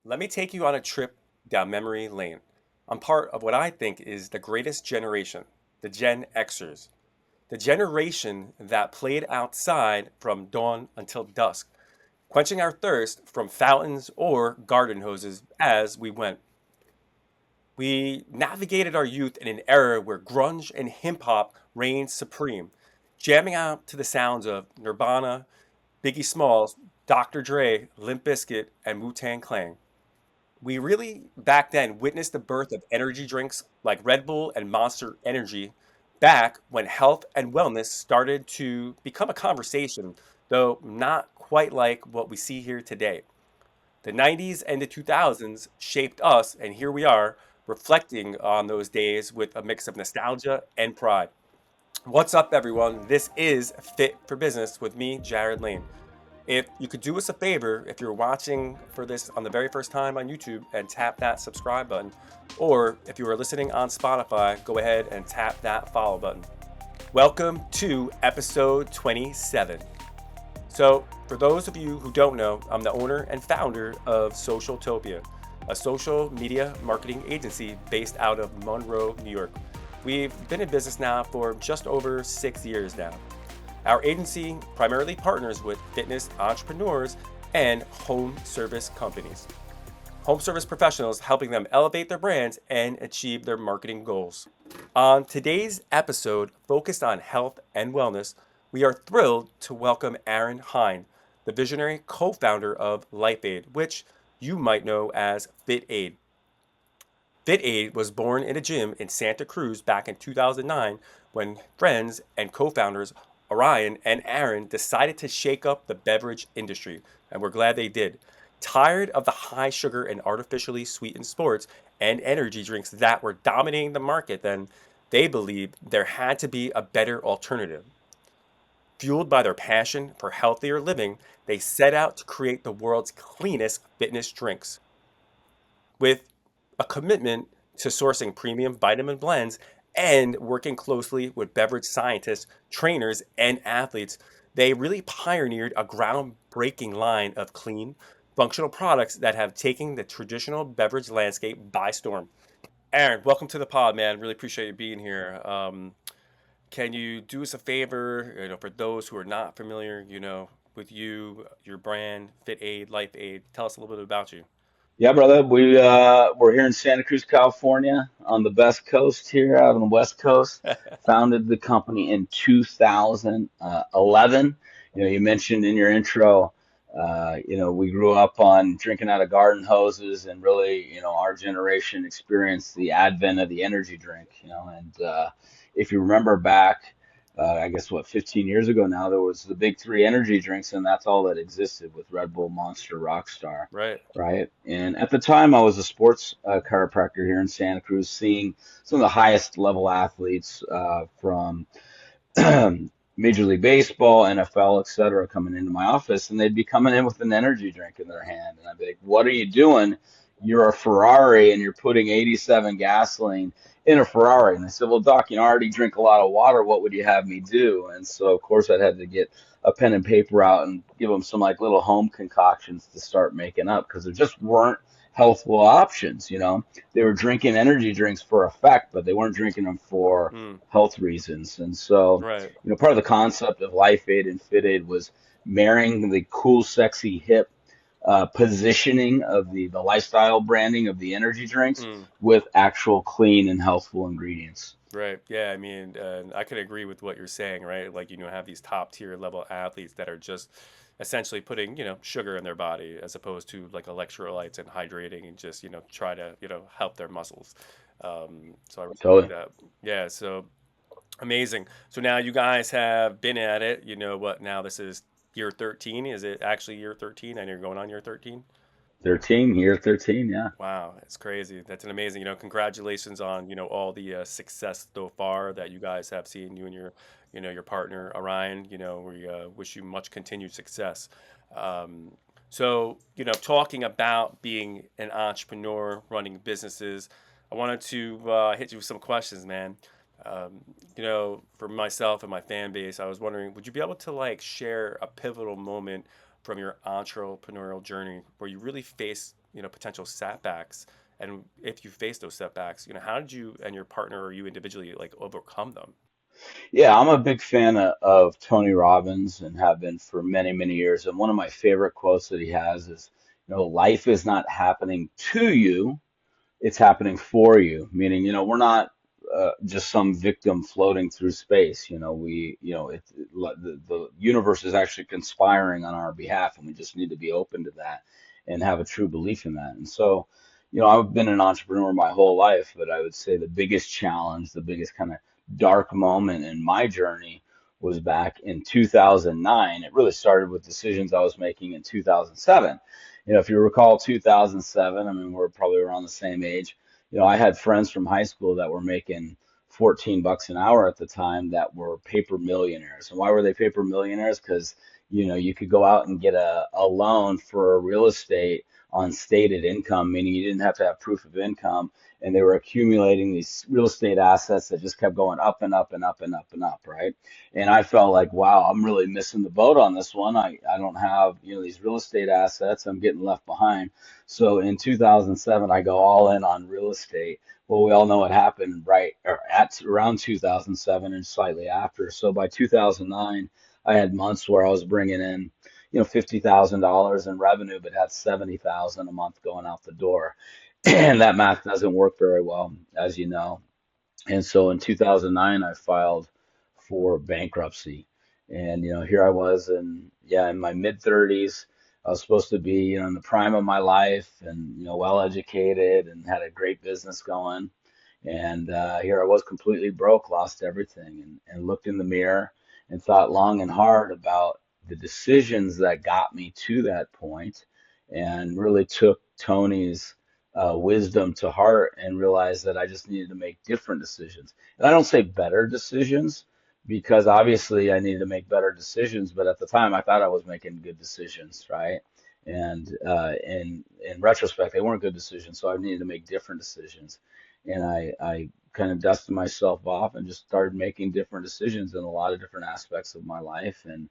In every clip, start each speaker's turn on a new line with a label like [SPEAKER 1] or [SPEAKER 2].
[SPEAKER 1] Let me take you on a trip down memory lane. I'm part of what I think is the greatest generation, the Gen Xers, the generation that played outside from dawn until dusk, quenching our thirst from fountains or garden hoses as we went. We navigated our youth in an era where grunge and hip hop reigned supreme, jamming out to the sounds of Nirvana, Biggie Smalls, Dr. Dre, Limp Bizkit, and Wu-Tang Clan. We really back then witnessed the birth of energy drinks like Red Bull and Monster Energy back when health and wellness started to become a conversation, though not quite like what we see here today. The 90s and the 2000s shaped us, and here we are reflecting on those days with a mix of nostalgia and pride. What's up, everyone? This is Fit for Business with me, Jared Lane. If you could do us a favor, if you're watching for this on the very first time on YouTube and tap that subscribe button, or if you are listening on Spotify, go ahead and tap that follow button. Welcome to episode 27. So, for those of you who don't know, I'm the owner and founder of Socialtopia, a social media marketing agency based out of Monroe, New York. We've been in business now for just over 6 years now. Our agency primarily partners with fitness entrepreneurs and home service companies. Home service professionals helping them elevate their brands and achieve their marketing goals. On today's episode, focused on health and wellness, we are thrilled to welcome Aaron Hinde, the visionary co founder of LifeAid, which you might know as FitAid. FitAid was born in a gym in Santa Cruz back in 2009 when friends and co founders Orion and Aaron decided to shake up the beverage industry, and we're glad they did. Tired of the high sugar and artificially sweetened sports and energy drinks that were dominating the market, then they believed there had to be a better alternative. Fueled by their passion for healthier living, they set out to create the world's cleanest fitness drinks. With a commitment to sourcing premium vitamin blends and working closely with beverage scientists, trainers, and athletes, they really pioneered a groundbreaking line of clean, functional products that have taken the traditional beverage landscape by storm. Aaron, welcome to the pod, man. Really appreciate you being here. Can you do us a favor, for those who are not familiar, with you, your brand, Fit Aid, Life Aid? Tell us a little bit about you.
[SPEAKER 2] Yeah, brother. We're here in Santa Cruz, California, on the best coast here, out on the West Coast. Founded the company in 2011. You mentioned in your intro, we grew up on drinking out of garden hoses, and really, our generation experienced the advent of the energy drink. And if you remember back, I guess what, 15 years ago now, there was the big three energy drinks, and that's all that existed with Red Bull, Monster, Rockstar,
[SPEAKER 1] Right.
[SPEAKER 2] right? And at the time, I was a sports chiropractor here in Santa Cruz, seeing some of the highest level athletes from Major League Baseball, NFL, et cetera, coming into my office, and they'd be coming in with an energy drink in their hand. And I'd be like, "What are you doing? You're a Ferrari and you're putting 87 gasoline in a Ferrari." And they said, "Well, Doc, I already drink a lot of water. What would you have me do?" And so, of course, I'd had to get a pen and paper out and give them some like little home concoctions to start making up because there just weren't healthful options. They were drinking energy drinks for effect, but they weren't drinking them for
[SPEAKER 1] Mm,
[SPEAKER 2] health reasons. And so,
[SPEAKER 1] right.
[SPEAKER 2] part of the concept of LifeAid and FitAid was marrying the cool, sexy, hip positioning of the lifestyle branding of the energy drinks
[SPEAKER 1] Mm.
[SPEAKER 2] with actual clean and healthful ingredients.
[SPEAKER 1] Right. Yeah. I mean, I can agree with what you're saying, right? Like, have these top tier level athletes that are just essentially putting, sugar in their body as opposed to like electrolytes and hydrating and just, try to, help their muscles. So I respect
[SPEAKER 2] Totally.
[SPEAKER 1] that. Yeah. So amazing. So now you guys have been at it, what now this is year 13. Is it actually year 13 and you're going on year 13?
[SPEAKER 2] 13, year 13, yeah.
[SPEAKER 1] Wow, it's crazy. That's an amazing, congratulations on, all the success so far that you guys have seen, you and your partner, Orion. We wish you much continued success. Um, so, talking about being an entrepreneur, running businesses, I wanted to hit you with some questions, man. Um, for myself and my fan base, I was wondering, would you be able to like share a pivotal moment from your entrepreneurial journey where you really faced potential setbacks? And if you face those setbacks, how did you and your partner or you individually like overcome them?
[SPEAKER 2] Yeah, I'm a big fan of Tony Robbins and have been for many, many years. And one of my favorite quotes that he has is, life is not happening to you, it's happening for you. Meaning, we're not just some victim floating through space. The universe is actually conspiring on our behalf, and we just need to be open to that and have a true belief in that. And so, I've been an entrepreneur my whole life, but I would say the biggest challenge, the biggest kind of dark moment in my journey was back in 2009. It really started with decisions I was making in 2007. If you recall 2007, I mean, we're probably around the same age. I had friends from high school that were making 14 bucks an hour at the time that were paper millionaires. And why were they paper millionaires? Because, you could go out and get a loan for a real estate on stated income, meaning you didn't have to have proof of income. And they were accumulating these real estate assets that just kept going up and up and up and up and up, right? And I felt like, wow, I'm really missing the boat on this one. I don't have, these real estate assets. I'm getting left behind. So in 2007, I go all in on real estate. Well, we all know what happened right or at around 2007 and slightly after. So by 2009, I had months where I was bringing in, $50,000 in revenue, but had 70,000 a month going out the door. And that math doesn't work very well, as you know. And so in 2009, I filed for bankruptcy. And, here I was in my mid 30s. I was supposed to be, in the prime of my life and, well educated and had a great business going. And here I was completely broke, lost everything, and looked in the mirror and thought long and hard about the decisions that got me to that point, and really took Tony's wisdom to heart and realized that I just needed to make different decisions. And I don't say better decisions because obviously I needed to make better decisions, but at the time I thought I was making good decisions, right? And in retrospect, they weren't good decisions, so I needed to make different decisions. And I kind of dusted myself off and just started making different decisions in a lot of different aspects of my life. And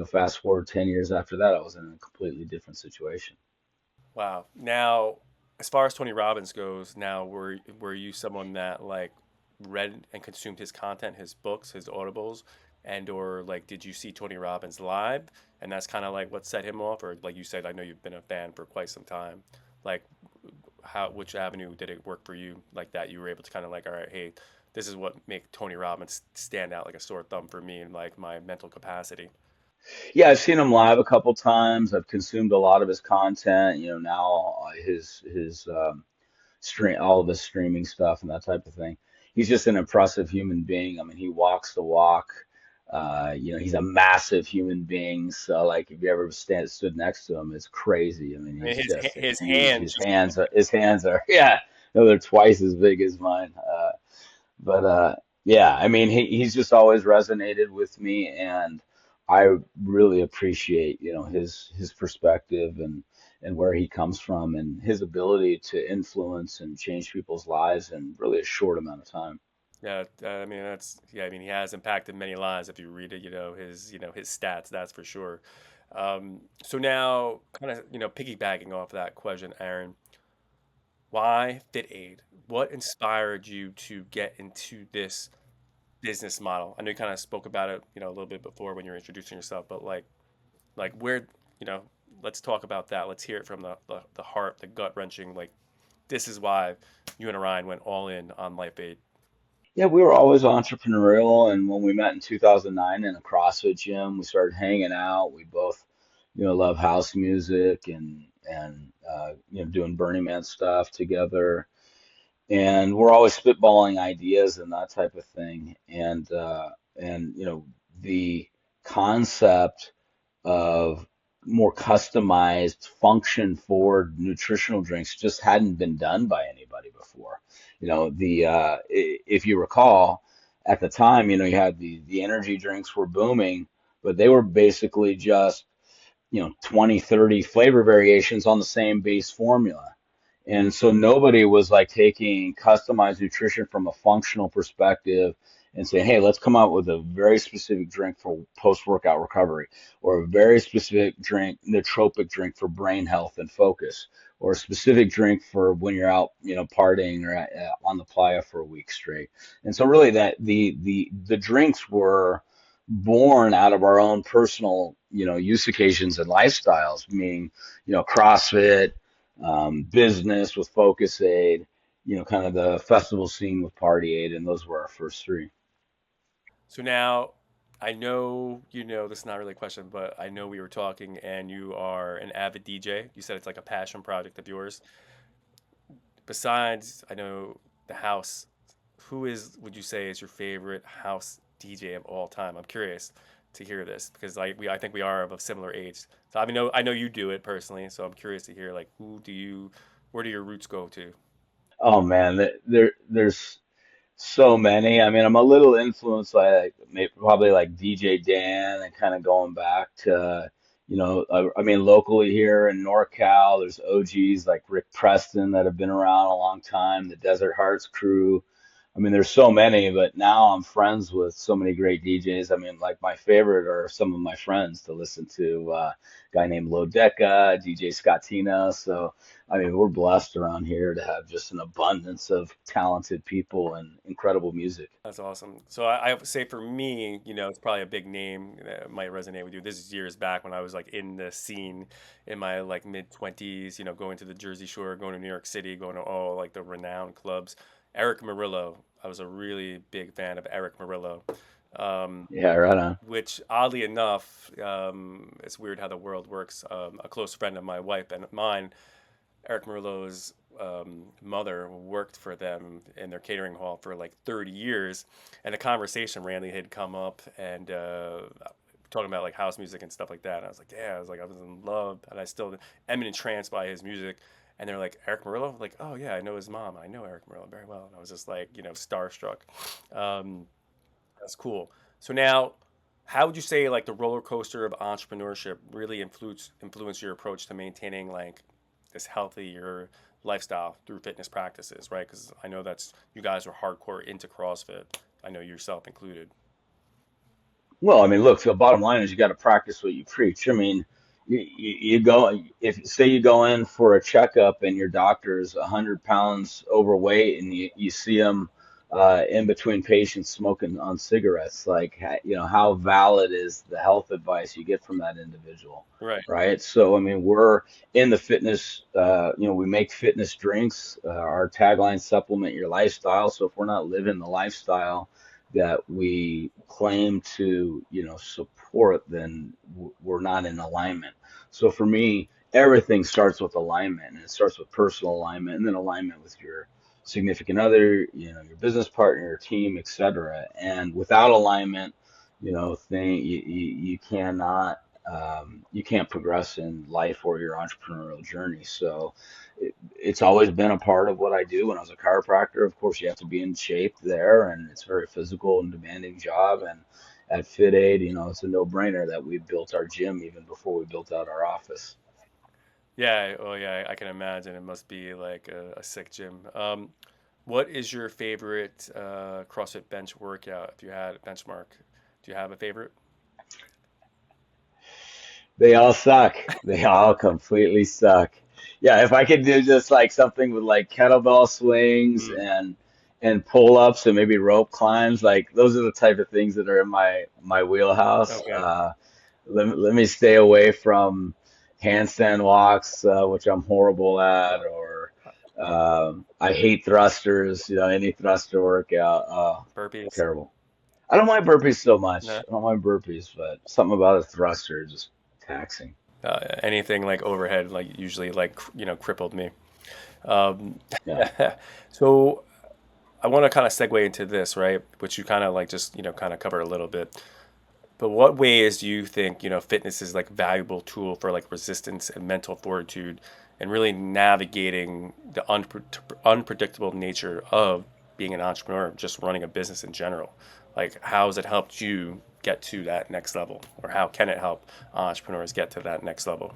[SPEAKER 2] fast forward 10 years after that, I was in a completely different situation.
[SPEAKER 1] Wow. Now, as far as Tony Robbins goes, now were you someone that like read and consumed his content, his books, his audibles, and or like did you see Tony Robbins live and that's kind of like what set him off, or like you said, I know you've been a fan for quite some time. Like how which avenue did it work for you like that you were able to kind of like, all right, hey, this is what make Tony Robbins stand out like a sore thumb for me and like my mental capacity.
[SPEAKER 2] Yeah, I've seen him live a couple times. I've consumed a lot of his content. Now his stream, all of his streaming stuff and that type of thing. He's just an impressive human being. I mean, he walks the walk. He's a massive human being. So, like, if you ever stood next to him, it's crazy. I mean,
[SPEAKER 1] I mean,
[SPEAKER 2] he's just a
[SPEAKER 1] his
[SPEAKER 2] huge.
[SPEAKER 1] hands just look
[SPEAKER 2] His hands are, yeah, no, they're twice as big as mine. But yeah, I mean, he's just always resonated with me, and I really appreciate, his perspective and where he comes from and his ability to influence and change people's lives in really a short amount of time.
[SPEAKER 1] yeah, I mean that's yeah. I mean he has impacted many lives if you read it. His stats. That's for sure. So now, kind of piggybacking off that question, Aaron, why Fit Aid? What inspired you to get into this business model? I know you kind of spoke about it, a little bit before when you were introducing yourself, but like where, you know, let's talk about that. Let's hear it from the heart, the gut wrenching. Like this is why you and Ryan went all in on LifeAid.
[SPEAKER 2] Yeah, we were always entrepreneurial, and when we met in 2009 in a CrossFit gym, we started hanging out. We both, love house music and doing Burning Man stuff together. And we're always spitballing ideas and that type of thing. And the concept of more customized function forward nutritional drinks just hadn't been done by anybody before. If you recall at the time, you had the energy drinks were booming, but they were basically just 20, 30 flavor variations on the same base formula. And so nobody was like taking customized nutrition from a functional perspective and saying, hey, let's come out with a very specific drink for post-workout recovery, or a very specific drink, nootropic drink for brain health and focus, or a specific drink for when you're out, partying or on the playa for a week straight. And so really that the drinks were born out of our own personal, use occasions and lifestyles, meaning, CrossFit, business with Focus Aid, kind of the festival scene with Party Aid, and those were our first three.
[SPEAKER 1] So now I know this is not really a question, but I know we were talking and you are an avid DJ. You said it's like a passion project of yours. Besides, I know the house, would you say is your favorite house DJ of all time? I'm curious to hear this because I think we are of a similar age. So I know you do it personally, so I'm curious to hear like where do your roots go to?
[SPEAKER 2] Oh man, there's so many. I mean, I'm a little influenced by like maybe probably like DJ Dan and kind of going back to, I mean, locally here in NorCal, there's OGs like Rick Preston that have been around a long time, the Desert Hearts crew. I mean, there's so many, but now I'm friends with so many great DJs. I mean, like my favorite are some of my friends to listen to. A guy named Lodeka, DJ Scottina. So, I mean, we're blessed around here to have just an abundance of talented people and incredible music.
[SPEAKER 1] That's awesome. So I would say for me, it's probably a big name that might resonate with you. This is years back when I was like in the scene in my like mid 20s, going to the Jersey Shore, going to New York City, going to all like the renowned clubs. Eric Murillo, I was a really big fan of Eric Murillo. Um,
[SPEAKER 2] Yeah, right on.
[SPEAKER 1] which oddly enough, it's weird how the world works. A close friend of my wife and mine, Eric Murillo's mother, worked for them in their catering hall for like 30 years, and the conversation randomly had come up and talking about like house music and stuff like that. And I was like, yeah, I was in love, and I still am entranced by his music. And they're like, Eric Murillo? Like, oh yeah, I know his mom. I know Eric Murillo very well. And I was just like, starstruck. Um, that's cool. So now, how would you say like the roller coaster of entrepreneurship really influence your approach to maintaining like this healthier lifestyle through fitness practices, right? Because I know that's you guys are hardcore into CrossFit. I know yourself included.
[SPEAKER 2] Well, I mean, look, the bottom line is you got to practice what you preach. I mean, you go, if say you go in for a checkup and your doctor's 100 pounds overweight and you see him in between patients smoking on cigarettes, like, how valid is the health advice you get from that individual,
[SPEAKER 1] Right.
[SPEAKER 2] right? So, I mean, we're in the fitness, we make fitness drinks. Our tagline, supplement your lifestyle. So if we're not living the lifestyle that we claim to, support, then we're not in alignment. So for me, everything starts with alignment, and it starts with personal alignment, and then alignment with your significant other, your business partner, your team, etc. And without alignment, you cannot. You can't progress in life or your entrepreneurial journey. So, it's always been a part of what I do. When I was a chiropractor, of course, you have to be in shape there, and it's a very physical and demanding job. And at FitAid, it's a no-brainer that we built our gym even before we built out our office.
[SPEAKER 1] Yeah. Oh, yeah. I can imagine it must be like a sick gym. What is your favorite CrossFit bench workout? If you had a benchmark, do you have a favorite?
[SPEAKER 2] They all suck. They all completely suck. Yeah, if I could do just like something with like kettlebell swings
[SPEAKER 1] Mm,
[SPEAKER 2] and pull-ups and maybe rope climbs, like those are the type of things that are in my wheelhouse.
[SPEAKER 1] okay.
[SPEAKER 2] Let me stay away from handstand walks, which I'm horrible at, or I hate thrusters. Any thruster workout,
[SPEAKER 1] Burpees.
[SPEAKER 2] terrible. I don't mind burpees so
[SPEAKER 1] No.
[SPEAKER 2] much. I don't mind burpees, but something about a thruster is just taxing.
[SPEAKER 1] Anything like overhead, like usually like crippled me. Um,
[SPEAKER 2] Yeah.
[SPEAKER 1] so I want to kind of segue into this, right? Which you kind of like just kind of covered a little bit. But what ways do you think fitness is like a valuable tool for like resistance and mental fortitude, and really navigating the unpredictable nature of being an entrepreneur, just running a business in general? Like, how has it helped you get to that next level, or how can it help entrepreneurs get to that next level?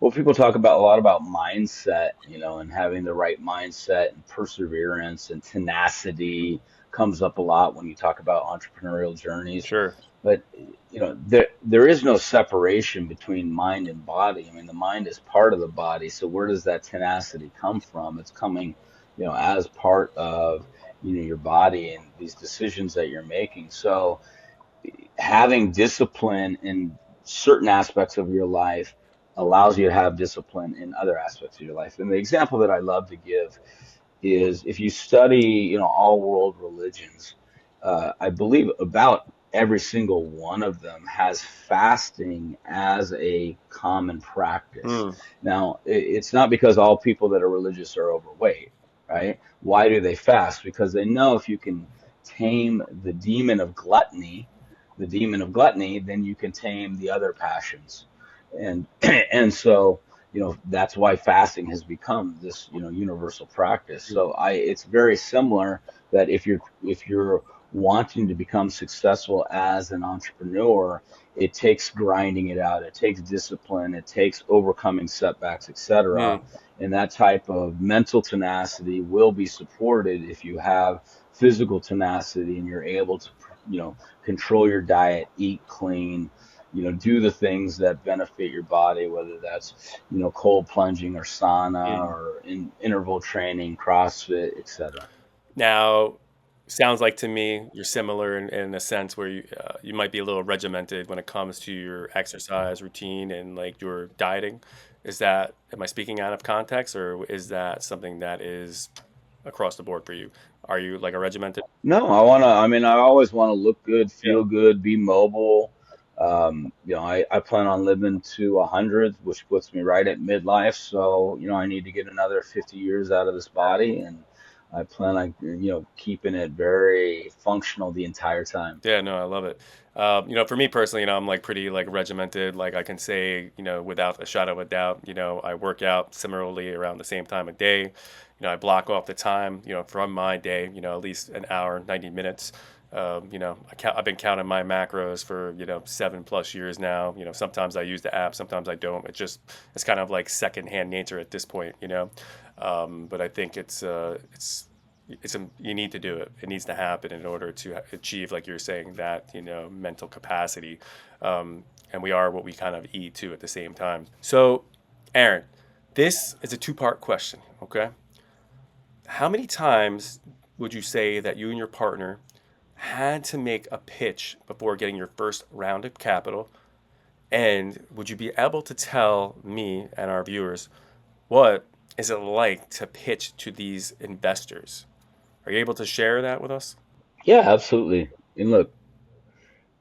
[SPEAKER 2] Well, people talk about a lot about mindset, and having the right mindset and perseverance and tenacity comes up a lot when you talk about entrepreneurial journeys.
[SPEAKER 1] Sure.
[SPEAKER 2] But there is no separation between mind and body. I mean, the mind is part of the body. So where does that tenacity come from? It's coming, as part of, your body and these decisions that you're making. So having discipline in certain aspects of your life allows you to have discipline in other aspects of your life. And the example that I love to give is if you study, all world religions, I believe about every single one of them has fasting as a common practice.
[SPEAKER 1] Mm,
[SPEAKER 2] Now, it's not because all people that are religious are overweight, right? Why do they fast? Because they know if you can tame the demon of gluttony, then you can tame the other passions. And and so, that's why fasting has become this, universal practice. So it's very similar that if you're wanting to become successful as an entrepreneur, it takes grinding it out, it takes discipline, it takes overcoming setbacks, etc.
[SPEAKER 1] mm,
[SPEAKER 2] And that type of mental tenacity will be supported if you have physical tenacity and you're able to, control your diet, eat clean, do the things that benefit your body, whether that's, cold plunging or sauna
[SPEAKER 1] mm.
[SPEAKER 2] or interval training, CrossFit, etc.
[SPEAKER 1] Now, sounds like to me you're similar in a sense where you might be a little regimented when it comes to your exercise routine and like your dieting. Is that, am I speaking out of context, or is that something that is across the board for you? Are you like a regimented?
[SPEAKER 2] No, I mean, I always want to look good,
[SPEAKER 1] Yeah.
[SPEAKER 2] feel good, be mobile. I plan on living to 100, which puts me right at midlife. So, I need to get another 50 years out of this body, and I plan on, keeping it very functional the entire time.
[SPEAKER 1] Yeah, no, I love it. For me personally, I'm like pretty like regimented. Like I can say, without a shadow of a doubt, I work out similarly around the same time of day. I block off the time, from my day, at least an hour, 90 minutes. I've been counting my macros for, 7+ years now. Sometimes I use the app, sometimes I don't. It's kind of like secondhand nature at this point. But I think you need to do it. It needs to happen in order to achieve, like you're saying, that mental capacity. And we are what we kind of eat too at the same time. So, Aaron, this is a two-part question. Okay, how many times would you say that you and your partner had to make a pitch before getting your first round of capital? And would you be able to tell me and our viewers what is it like to pitch to these investors? Are you able to share that with us?
[SPEAKER 2] Yeah, absolutely. And look,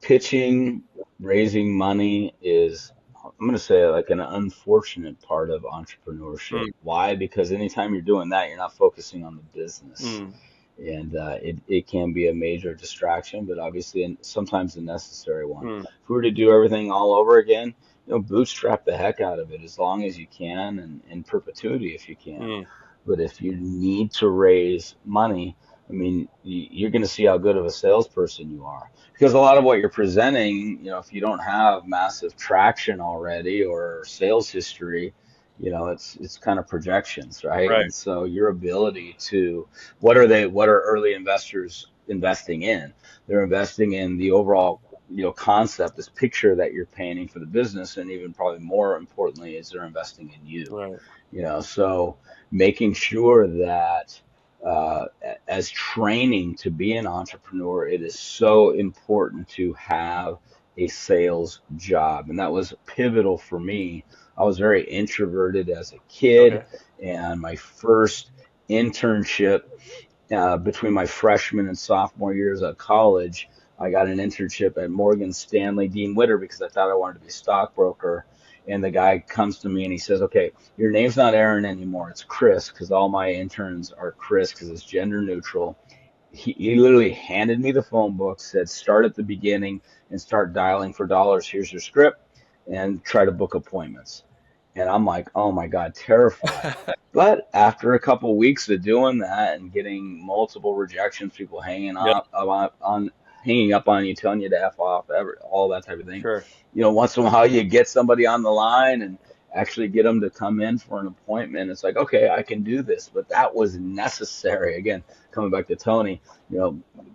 [SPEAKER 2] pitching, raising money is, I'm going to say, like an unfortunate part of entrepreneurship.
[SPEAKER 1] Mm,
[SPEAKER 2] Why? Because anytime you're doing that, you're not focusing on the business.
[SPEAKER 1] mm,
[SPEAKER 2] And it can be a major distraction, but obviously and sometimes a necessary one.
[SPEAKER 1] mm,
[SPEAKER 2] If we were to do everything all over again, bootstrap the heck out of it as long as you can and in perpetuity if you can.
[SPEAKER 1] mm.
[SPEAKER 2] But if you need to raise money, I mean, you're going to see how good of a salesperson you are. Because a lot of what you're presenting, if you don't have massive traction already or sales history, it's kind of projections, right?
[SPEAKER 1] Right.
[SPEAKER 2] And so your ability to, what are early investors investing in? They're investing in the overall, concept, this picture that you're painting for the business, and even probably more importantly is they're investing in you.
[SPEAKER 1] Right.
[SPEAKER 2] So making sure that as training to be an entrepreneur, it is so important to have a sales job. And that was pivotal for me. I was very introverted as a kid,
[SPEAKER 1] Okay.
[SPEAKER 2] and my first internship between my freshman and sophomore years at college, I got an internship at Morgan Stanley Dean Witter because I thought I wanted to be a stockbroker. And the guy comes to me and he says, "Okay, your name's not Aaron anymore. It's Chris because all my interns are Chris because it's gender neutral." He literally handed me the phone book, said, "Start at the beginning and start dialing for dollars. Here's your script and try to book appointments." And I'm like, oh my God, terrified. But after a couple of weeks of doing that and getting multiple rejections, people
[SPEAKER 1] Yep.
[SPEAKER 2] hanging up on you, telling you to F off, all that type of thing,
[SPEAKER 1] Sure.
[SPEAKER 2] once in a while you get somebody on the line, actually get them to come in for an appointment. It's like, okay, I can do this, but that was necessary. Again, coming back to Tony,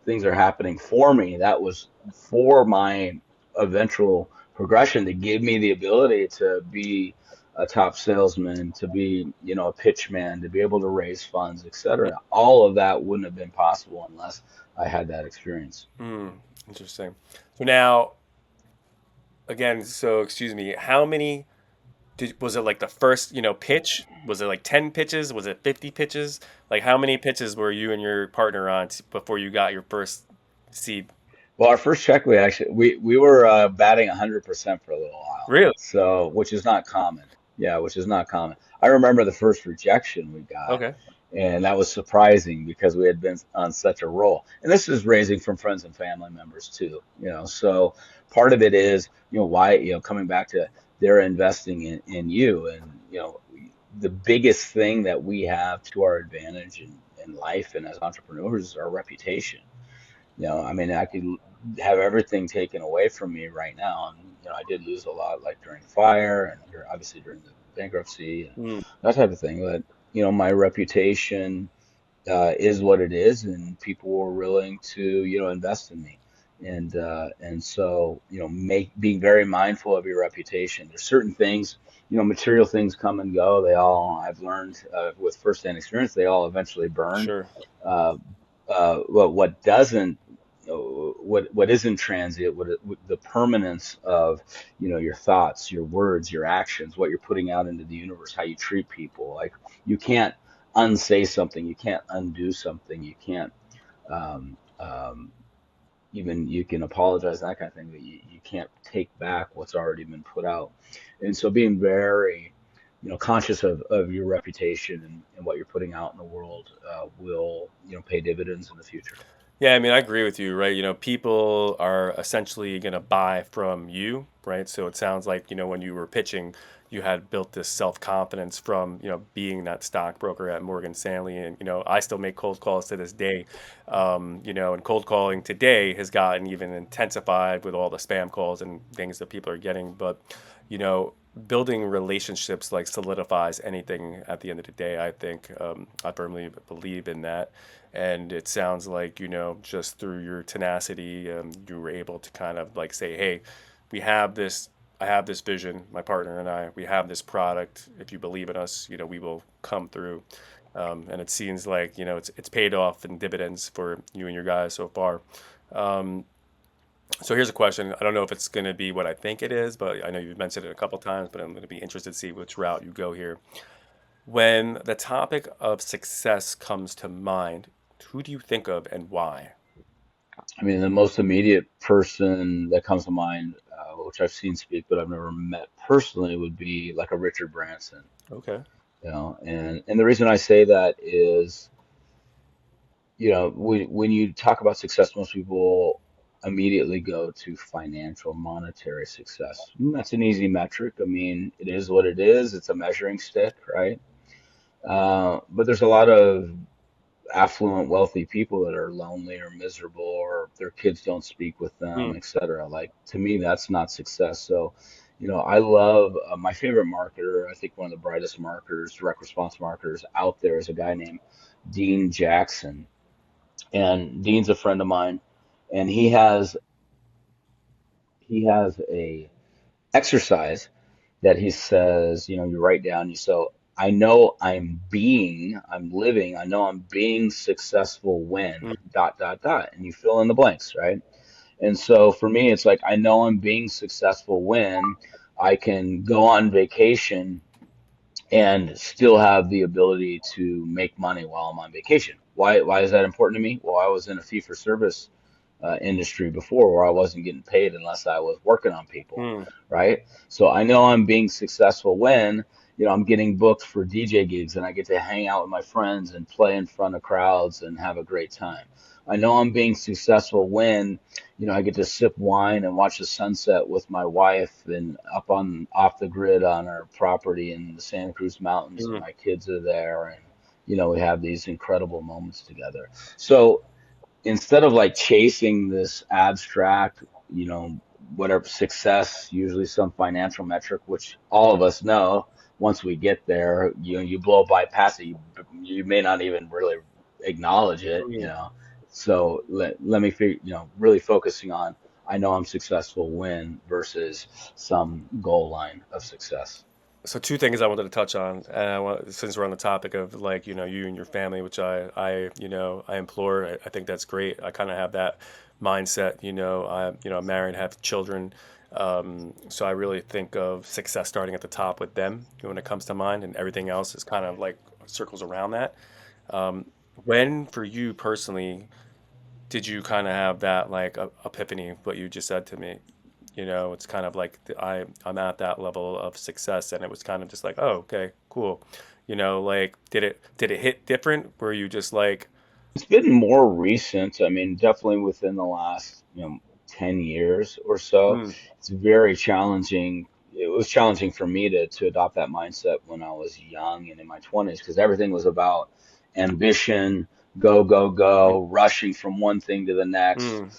[SPEAKER 2] things are happening for me. That was for my eventual progression to give me the ability to be a top salesman, to be, a pitch man, to be able to raise funds, etc. All of that wouldn't have been possible unless I had that experience.
[SPEAKER 1] Hmm. Interesting. So now, again, so excuse me, how many was it like the first, pitch? Was it like 10 pitches? Was it 50 pitches? Like how many pitches were you and your partner on before you got your first seed?
[SPEAKER 2] Well, our first check, we were batting 100% for a little while,
[SPEAKER 1] Really?
[SPEAKER 2] so which is not common. Yeah, which is not common. I remember the first rejection we got,
[SPEAKER 1] Okay.
[SPEAKER 2] and that was surprising because we had been on such a roll. And this is raising from friends and family members too, So part of it is, why, coming back to they're investing in you, and the biggest thing that we have to our advantage in life and as entrepreneurs is our reputation. I mean, I could have everything taken away from me right now. And, I did lose a lot, like during the fire and obviously during the bankruptcy and
[SPEAKER 1] Mm,
[SPEAKER 2] that type of thing. But, my reputation is what it is, and people were willing to, invest in me. And so, being very mindful of your reputation. There's certain things, material things come and go. I've learned with firsthand experience, they all eventually burn.
[SPEAKER 1] sure.
[SPEAKER 2] Uh, well, what doesn't, what isn't transient, the permanence of, your thoughts, your words, your actions, what you're putting out into the universe, how you treat people. Like you can't unsay something, you can't undo something, you can't um, um, even you can apologize, that kind of thing, but you can't take back what's already been put out. And so being very, conscious of your reputation and what you're putting out in the world will, pay dividends in the future.
[SPEAKER 1] Yeah, I mean, I agree with you, right? People are essentially going to buy from you, right? So it sounds like, when you were pitching, you had built this self-confidence from, being that stockbroker at Morgan Stanley. And, I still make cold calls to this day. And cold calling today has gotten even intensified with all the spam calls and things that people are getting. But, you know, building relationships like solidifies anything at the end of the day. I think I firmly believe in that. And it sounds like, just through your tenacity, you were able to kind of like say, hey, we have this, I have this vision, my partner and I, we have this product. If you believe in us, we will come through. And it seems like, it's paid off in dividends for you and your guys so far. Um, so here's a question. I don't know if it's going to be what I think it is, but I know you've mentioned it a couple times, but I'm going to be interested to see which route you go here. When the topic of success comes to mind, who do you think of and why?
[SPEAKER 2] I mean, the most immediate person that comes to mind, which I've seen speak, but I've never met personally, would be like a Richard Branson.
[SPEAKER 1] Okay.
[SPEAKER 2] And the reason I say that is, when you talk about success, most people immediately go to financial, monetary success. That's an easy metric. I mean, it is what it is. It's a measuring stick, right? But there's a lot of affluent, wealthy people that are lonely or miserable, or their kids don't speak with them,
[SPEAKER 1] Mm,
[SPEAKER 2] etc. Like to me, that's not success. So, I love my favorite marketer. I think one of the brightest marketers, direct response marketers out there is a guy named Dean Jackson, and Dean's a friend of mine, and he has a exercise that he says, you write down, I know I'm living, I know I'm being successful when
[SPEAKER 1] mm,
[SPEAKER 2] dot dot dot, and you fill in the blanks, right? And so for me, it's like I know I'm being successful when I can go on vacation and still have the ability to make money while I'm on vacation. Why is that important to me? Well, I was in a fee for service industry before where I wasn't getting paid unless I was working on people,
[SPEAKER 1] mm,
[SPEAKER 2] right? So I know I'm being successful when, I'm getting booked for DJ gigs and I get to hang out with my friends and play in front of crowds and have a great time. I know I'm being successful when, I get to sip wine and watch the sunset with my wife and up on off the grid on our property in the Santa Cruz Mountains, and
[SPEAKER 1] mm.
[SPEAKER 2] my kids are there, and we have these incredible moments together. So instead of like chasing this abstract, whatever success, usually some financial metric, which all of us know once we get there, you blow by past it, you may not even really acknowledge it,
[SPEAKER 1] Mm.
[SPEAKER 2] So let me really focusing on I know I'm successful when versus some goal line of success.
[SPEAKER 1] So two things I wanted to touch on, and since we're on the topic of like you and your family, which I implore. I think that's great. I kind of have that mindset. I'm married, have children, so I really think of success starting at the top with them when it comes to mind, and everything else is kind of like circles around that. Um, when for you personally did you kind of have that like epiphany, what you just said to me? It's kind of like I'm at that level of success, and it was kind of just like, oh, okay, cool. Like did it hit different? Were you just like,
[SPEAKER 2] It's been more recent. I mean, definitely within the last, 10 years or so.
[SPEAKER 1] mm,
[SPEAKER 2] It's very challenging. It was challenging for me to adopt that mindset when I was young and in my 20s because everything was about ambition, go, go,
[SPEAKER 1] mm,
[SPEAKER 2] go, rushing from one thing to the next,
[SPEAKER 1] mm,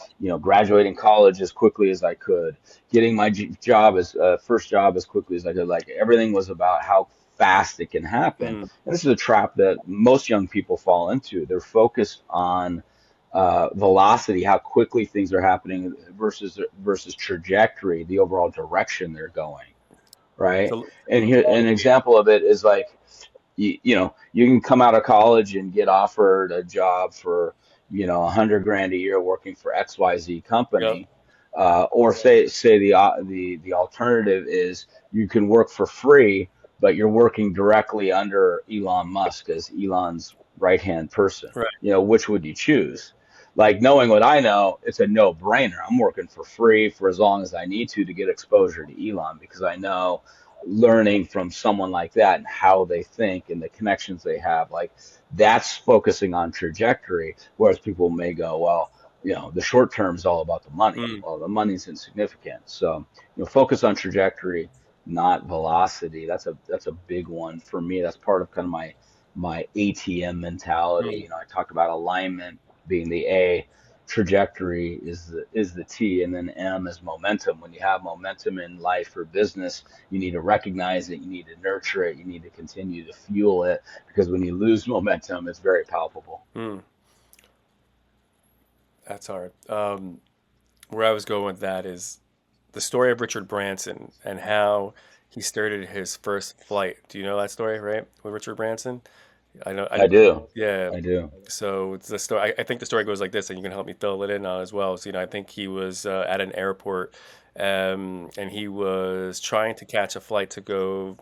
[SPEAKER 2] graduating college as quickly as I could, getting my job as first job as quickly as I could. Like everything was about how fast it can happen.
[SPEAKER 1] mm,
[SPEAKER 2] And this is a trap that most young people fall into. They're focused on velocity, how quickly things are happening versus trajectory, the overall direction they're going, right?
[SPEAKER 1] so,
[SPEAKER 2] And here, an example of it is like you can come out of college and get offered a job for 100 grand a year working for XYZ
[SPEAKER 1] yep,
[SPEAKER 2] company, or say the alternative is you can work for free, but you're working directly under Elon Musk as Elon's right hand person.
[SPEAKER 1] right,
[SPEAKER 2] Which would you choose? Like knowing what I know, it's a no brainer. I'm working for free for as long as I need to get exposure to Elon because I know learning from someone like that and how they think and the connections they have, like that's focusing on trajectory, whereas people may go, well, the short term is all about the money.
[SPEAKER 1] mm,
[SPEAKER 2] Well, the money's insignificant. So focus on trajectory, not velocity. That's a big one for me. That's part of kind of my ATM mentality.
[SPEAKER 1] mm,
[SPEAKER 2] I talked about alignment being the A, trajectory is the T, and then M is momentum. When you have momentum in life or business, you need to recognize it, you need to nurture it, you need to continue to fuel it because when you lose momentum, it's very palpable.
[SPEAKER 1] mm. That's hard. Where I was going with that is the story of Richard Branson and how he started his first flight. Do you know that story, right? With Richard Branson? I know.
[SPEAKER 2] I do.
[SPEAKER 1] Yeah.
[SPEAKER 2] I do.
[SPEAKER 1] So it's the story. I think the story goes like this, and you can help me fill it in on as well. So, I think he was at an airport, and he was trying to catch a flight to go.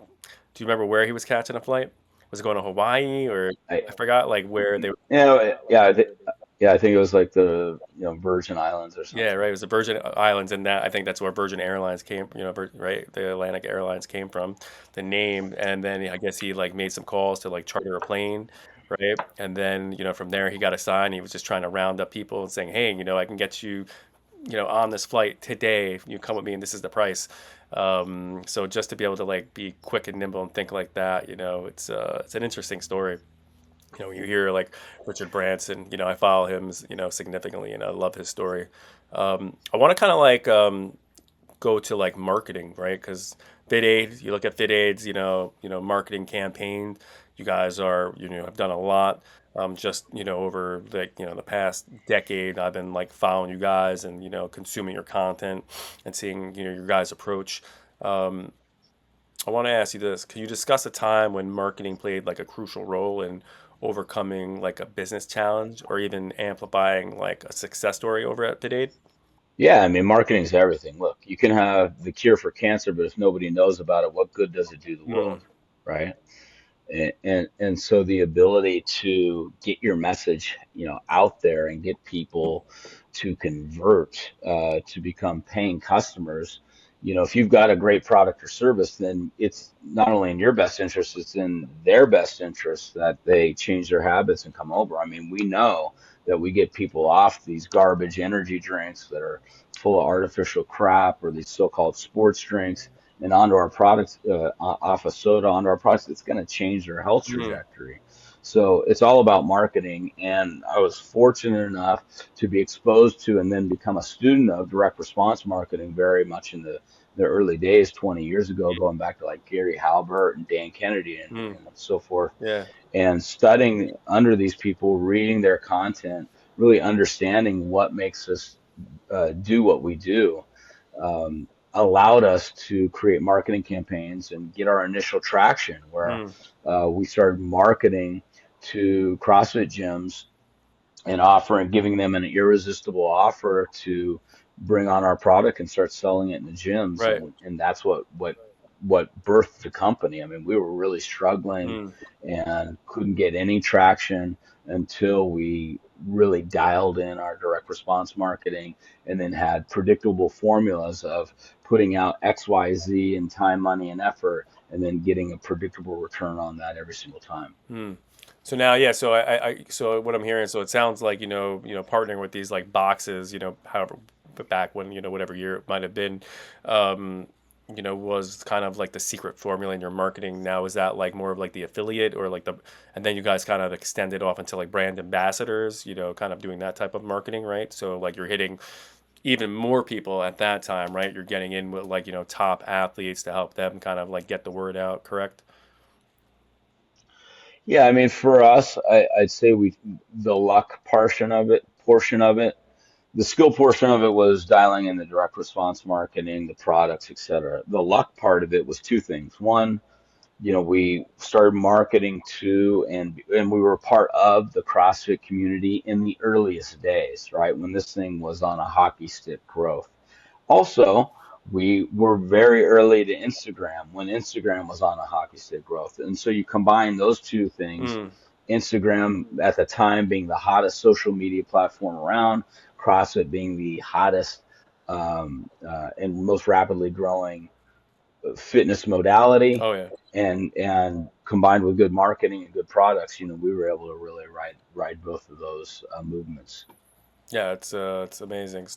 [SPEAKER 1] Do you remember where he was catching a flight? Was it going to Hawaii or
[SPEAKER 2] I
[SPEAKER 1] I forgot like where they were.
[SPEAKER 2] yeah, I think it was like the Virgin Islands or
[SPEAKER 1] Yeah,
[SPEAKER 2] something.
[SPEAKER 1] right. It was the Virgin Islands, and that I think that's where Virgin Airlines came. Right, the Atlantic Airlines came from, the name, and then I guess he like made some calls to like charter a plane, right? And then from there he got a sign. He was just trying to round up people and saying, hey, I can get you, on this flight today. If you come with me, and this is the price. So just to be able to like be quick and nimble and think like that, it's an interesting story. When you hear like Richard Branson, I follow him, significantly, and I love his story. I want to kind of like go to like marketing, right? Because FitAid, you look at FitAid's, marketing campaign. You guys have done a lot. Just over the past decade, I've been like following you guys and consuming your content and seeing your guys' approach. Um, I want to ask you this. Can you discuss a time when marketing played like a crucial role in overcoming like a business challenge or even amplifying like a success story over at FitAid?
[SPEAKER 2] Yeah, I mean, marketing is everything. Look, you can have the cure for cancer, but if nobody knows about it, what good does it do the
[SPEAKER 1] Mm,
[SPEAKER 2] world, right? And so the ability to get your message, out there and get people to convert, to become paying customers, if you've got a great product or service, then it's not only in your best interest, it's in their best interest that they change their habits and come over. I mean, we know that we get people off these garbage energy drinks that are full of artificial crap or these so-called sports drinks and onto our products, off of soda onto our products, it's going to change their health
[SPEAKER 1] mm,
[SPEAKER 2] trajectory. So it's all about marketing. And I was fortunate enough to be exposed to and then become a student of direct response marketing very much in the early days, 20 years ago, going back to like Gary Halbert and Dan Kennedy
[SPEAKER 1] Mm,
[SPEAKER 2] and so forth,
[SPEAKER 1] yeah.
[SPEAKER 2] and studying under these people, reading their content, really understanding what makes us do what we do, allowed us to create marketing campaigns and get our initial traction where
[SPEAKER 1] Mm,
[SPEAKER 2] we started marketing to CrossFit gyms and offering, giving them an irresistible offer to bring on our product and start selling it in the gyms,
[SPEAKER 1] right.
[SPEAKER 2] and that's what birthed the company. I mean, we were really struggling
[SPEAKER 1] Mm,
[SPEAKER 2] and couldn't get any traction until we really dialed in our direct response marketing and then had predictable formulas of putting out XYZ in time, money, and effort, and then getting a predictable return on that every single time.
[SPEAKER 1] mm. So now, yeah. So so what I'm hearing, so it sounds like partnering with these like boxes, however, back when whatever year it might have been, um, was kind of like the secret formula in your marketing. Now is that like more of like the affiliate or like and then you guys kind of extended off into like brand ambassadors, kind of doing that type of marketing, right? So like you're hitting even more people at that time, right? You're getting in with like top athletes to help them kind of like get the word out, correct?
[SPEAKER 2] Yeah, I mean, for us, I'd say the luck portion of it, the skill portion of it was dialing in the direct response marketing, the products, et cetera. The luck part of it was two things. One, we started marketing to and we were part of the CrossFit community in the earliest days, right? When this thing was on a hockey stick growth. Also, we were very early to Instagram when Instagram was on a hockey stick growth. And so you combine those two things,
[SPEAKER 1] Mm.
[SPEAKER 2] Instagram at the time being the hottest social media platform around, CrossFit being the hottest and most rapidly growing fitness modality,
[SPEAKER 1] Oh yeah.
[SPEAKER 2] and combined with good marketing and good products, we were able to really ride both of those movements.
[SPEAKER 1] Yeah, it's amazing.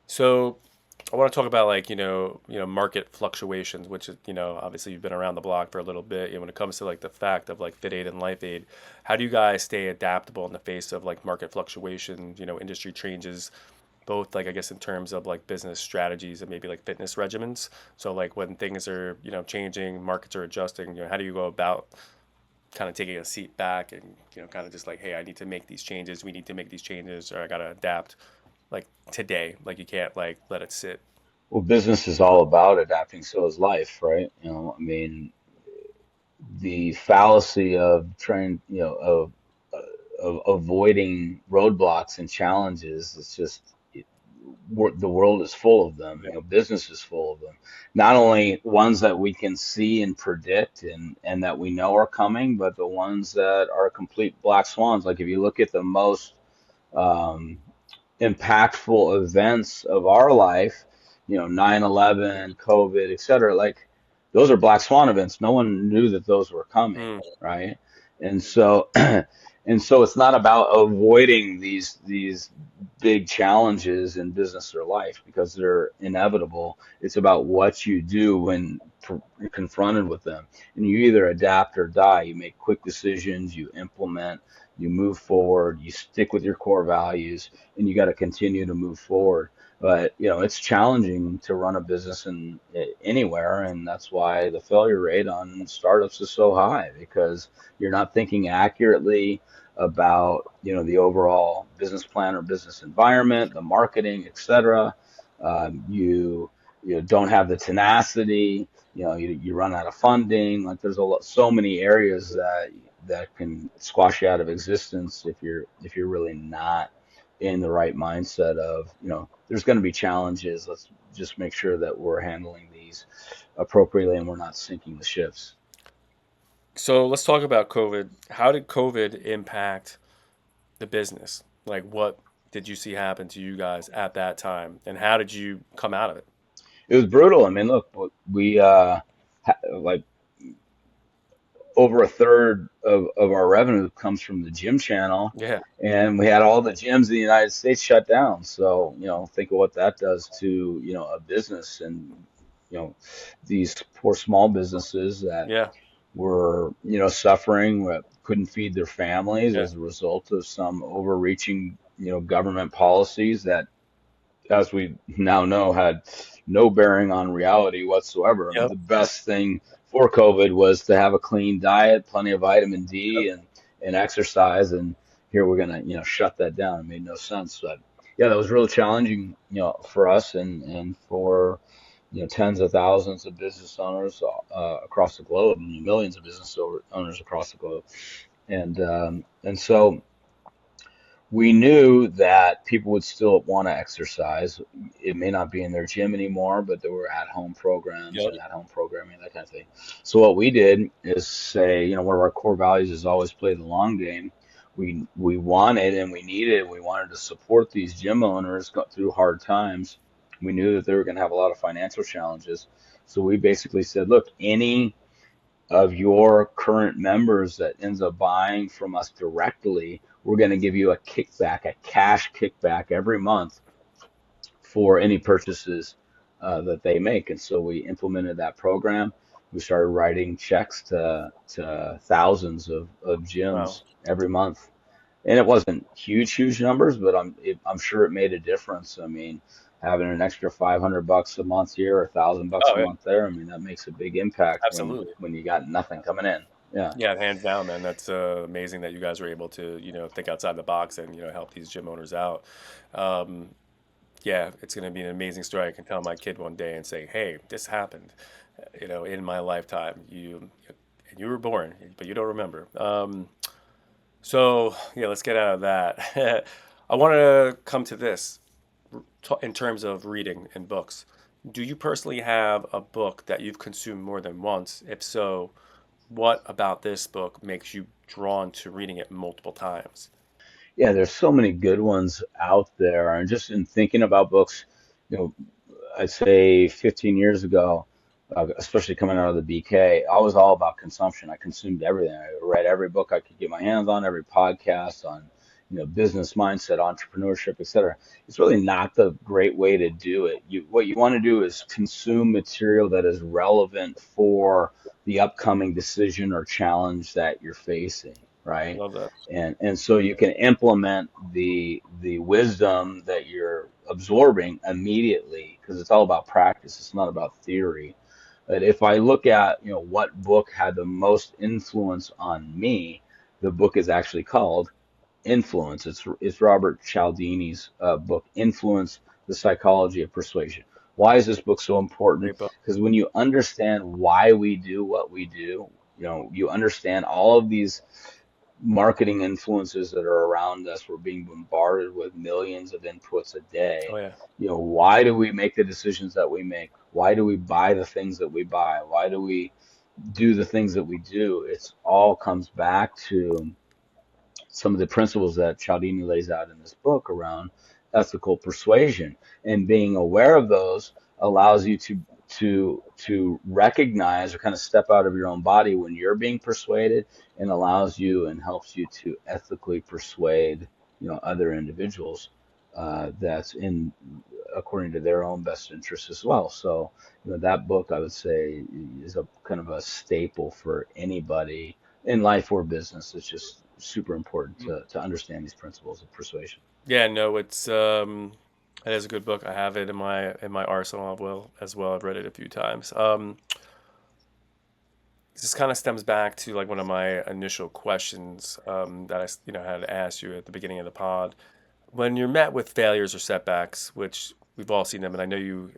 [SPEAKER 1] So I want to talk about like, market fluctuations, which is, obviously you've been around the block for a little bit. When it comes to like the fact of like Fit Aid and Life Aid, how do you guys stay adaptable in the face of like market fluctuations, industry changes, both like I guess in terms of like business strategies and maybe like fitness regimens. So like when things are, changing, markets are adjusting, how do you go about kind of taking a seat back and, kind of just like, hey, I need to make these changes, we need to make these changes, or I gotta adapt like today. Like you can't like let it sit.
[SPEAKER 2] Well, business is all about adapting, so is life, right? I mean, the fallacy of trying, of avoiding roadblocks and challenges is just the world is full of them.
[SPEAKER 1] Yeah.
[SPEAKER 2] Business is full of them. Not only ones that we can see and predict and that we know are coming, but the ones that are complete black swans. Like if you look at the most um, impactful events of our life, 9/11, COVID, et cetera, like those are black swan events. No one knew that those were coming,
[SPEAKER 1] Mm,
[SPEAKER 2] right? And so and so it's not about avoiding these big challenges in business or life because they're inevitable. It's about what you do when you're confronted with them. And you either adapt or die. You make quick decisions, you implement, you move forward, you stick with your core values, and you got to continue to move forward. But it's challenging to run a business in anywhere, and that's why the failure rate on startups is so high because you're not thinking accurately about the overall business plan or business environment, the marketing, etc. You don't have the tenacity. You run out of funding. Like there's so many areas that can squash you out of existence if you're really not in the right mindset of, there's going to be challenges. Let's just make sure that we're handling these appropriately and we're not sinking the ships.
[SPEAKER 1] so let's talk about COVID. How did COVID impact the business? Like what did you see happen to you guys at that time, and how did you come out of it?
[SPEAKER 2] It was brutal. I mean, look, we like over a third of our revenue comes from the gym channel,
[SPEAKER 1] Yeah.
[SPEAKER 2] and we had all the gyms in the United States shut down. So, think of what that does to, a business and, you know, these poor small businesses that
[SPEAKER 1] Yeah.
[SPEAKER 2] were, suffering, couldn't feed their families
[SPEAKER 1] Yeah.
[SPEAKER 2] as a result of some overreaching, government policies that, as we now know, had no bearing on reality whatsoever. I mean,
[SPEAKER 1] Yep.
[SPEAKER 2] the best thing for COVID was to have a clean diet, plenty of vitamin D, and exercise. And here we're gonna, shut that down. It made no sense. But yeah, that was really challenging, for us and for, tens of thousands of business owners across the globe, and millions of business owners across the globe. And so we knew that people would still want to exercise. It may not be in their gym anymore, but there were at-home programs
[SPEAKER 1] Yep.
[SPEAKER 2] and at-home programming, that kind of thing. So what we did is say, one of our core values is always play the long game. We wanted and we needed and we wanted to support these gym owners through hard times. We knew that they were going to have a lot of financial challenges. So we basically said, look, any of your current members that ends up buying from us directly, we're going to give you a kickback, a cash kickback every month for any purchases that they make. And so we implemented that program. We started writing checks to thousands of
[SPEAKER 1] Wow.
[SPEAKER 2] gyms every month. And it wasn't huge numbers, but I'm sure it made a difference. I mean, having an extra $500 a month here or $1,000
[SPEAKER 1] Oh,
[SPEAKER 2] a
[SPEAKER 1] yeah.
[SPEAKER 2] month there, I mean, that makes a big impact
[SPEAKER 1] Absolutely.
[SPEAKER 2] when you got nothing coming in. Yeah.
[SPEAKER 1] Yeah, hands down, man. That's amazing that you guys were able to, think outside the box and, help these gym owners out. Um, yeah, it's going to be an amazing story. I can tell my kid one day and say, "Hey, this happened, in my lifetime. And you were born, but you don't remember." So yeah, let's get out of that. I want to come to this in terms of reading and books. Do you personally have a book that you've consumed more than once? If so, what about this book makes you drawn to reading it multiple times?
[SPEAKER 2] Yeah, there's so many good ones out there. And just in thinking about books, you know, I'd say 15 years ago, especially coming out of the BK, I was all about consumption. I consumed everything. I read every book I could get my hands on, every podcast on, business mindset, entrepreneurship, etc. It's really not the great way to do it. What you want to do is consume material that is relevant for the upcoming decision or challenge that you're facing, right?
[SPEAKER 1] Love that.
[SPEAKER 2] And so you can implement the wisdom that you're absorbing immediately because it's all about practice. It's not about theory. But if I look at, what book had the most influence on me, the book is actually called Influence. It's Robert Cialdini's book, Influence: The Psychology of Persuasion. Why is this book so important?
[SPEAKER 1] Great book.
[SPEAKER 2] Because when you understand why we do what we do, you understand all of these marketing influences that are around us. We're being bombarded with millions of inputs a
[SPEAKER 1] Oh
[SPEAKER 2] day.
[SPEAKER 1] yeah.
[SPEAKER 2] Why do we make the decisions that we make? Why do we buy the things that we buy? Why do we do the things that we do? It's all comes back to some of the principles that Cialdini lays out in this book around ethical persuasion, and being aware of those allows you to recognize or kind of step out of your own body when you're being persuaded, and allows you and helps you to ethically persuade other individuals that's in according to their own best interests as well. So that book, I would say, is a kind of a staple for anybody in life or business. It's just super important to understand these principles of persuasion.
[SPEAKER 1] Yeah, no, it is a good book. I have it in my arsenal as well. I've read it a few times. This kind of stems back to like one of my initial questions that I had to ask you at the beginning of the pod. When you're met with failures or setbacks, which we've all seen them, and I know